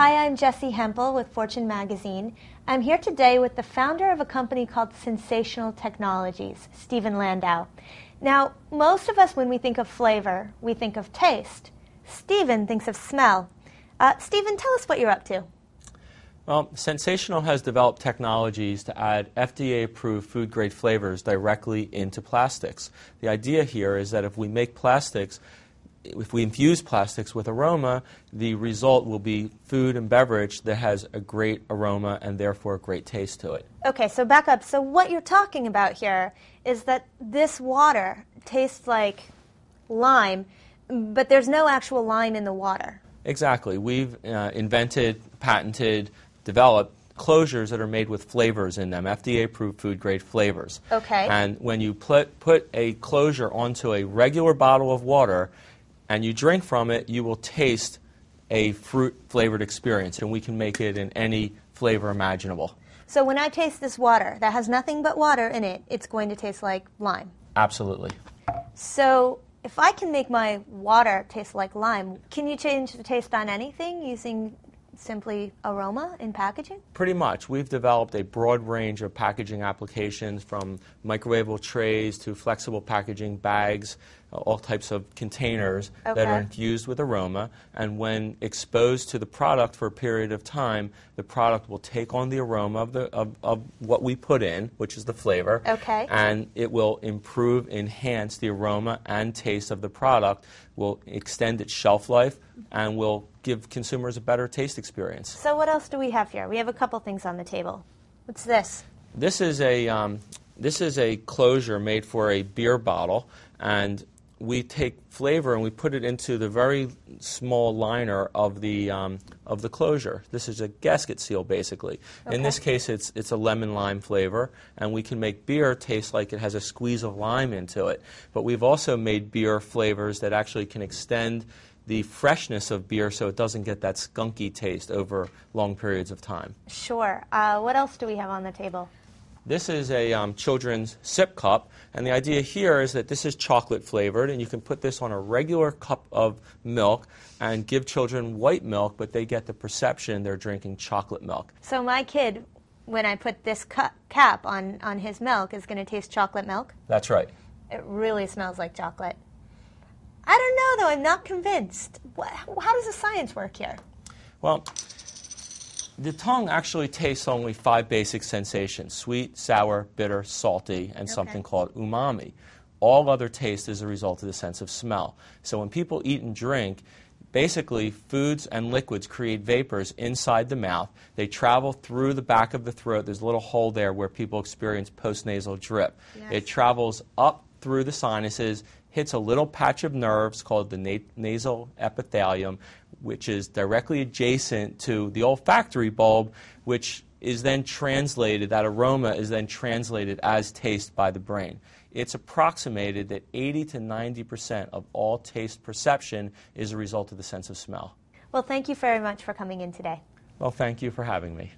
Hi, I'm Jessie Hempel with Fortune Magazine. I'm here today with the founder of a company called ScentSational Tecnologies, Stephen Landau. Now, most of us, when we think of flavor, we think of taste. Stephen thinks of smell. Stephen, tell us what you're up to. Well, ScentSational has developed technologies to add FDA-approved food-grade flavors directly into plastics. The idea here is that if we infuse plastics with aroma, the result will be food and beverage that has a great aroma and therefore a great taste to it. Okay, so back up. So what you're talking about here is that this water tastes like lime, but there's no actual lime in the water. Exactly. We've invented, patented, developed closures that are made with flavors in them, FDA-approved food-grade flavors. Okay. And when you put a closure onto a regular bottle of water and you drink from it, you will taste a fruit-flavored experience, and we can make it in any flavor imaginable. So when I taste this water that has nothing but water in it, it's going to taste like lime? Absolutely. So if I can make my water taste like lime, can you change the taste on anything using simply aroma in packaging? Pretty much. We've developed a broad range of packaging applications, from microwavable trays to flexible packaging bags, all types of containers that are infused with aroma, and when exposed to the product for a period of time, the product will take on the aroma of what we put in, which is the flavor, and it will improve, enhance the aroma and taste of the product, will extend its shelf life, and will give consumers a better taste experience. So what else do we have here? We have a couple things on the table. What's this? This is a closure made for a beer bottle, and we take flavor and we put it into the very small liner of the closure. This is a gasket seal, basically. In this case, it's a lemon lime flavor, and we can make beer taste like it has a squeeze of lime into it. But we've also made beer flavors that actually can extend the freshness of beer so it doesn't get that skunky taste over long periods of time. Sure. What else do we have on the table? This is a children's sip cup, and the idea here is that this is chocolate flavored, and you can put this on a regular cup of milk and give children white milk, but they get the perception they're drinking chocolate milk. So my kid, when I put this cap on his milk, is going to taste chocolate milk? That's right. It really smells like chocolate. I don't know, though. I'm not convinced. How does the science work here? Well, the tongue actually tastes only 5 basic sensations: sweet, sour, bitter, salty, and something called umami. All other taste is a result of the sense of smell. So when people eat and drink, basically foods and liquids create vapors inside the mouth. They travel through the back of the throat. There's a little hole there where people experience postnasal drip. Yes. It travels up through the sinuses, hits a little patch of nerves called the nasal epithelium, which is directly adjacent to the olfactory bulb, which is then translated, that aroma is then translated as taste by the brain. It's approximated that 80 to 90% of all taste perception is a result of the sense of smell. Well, thank you very much for coming in today. Well, thank you for having me.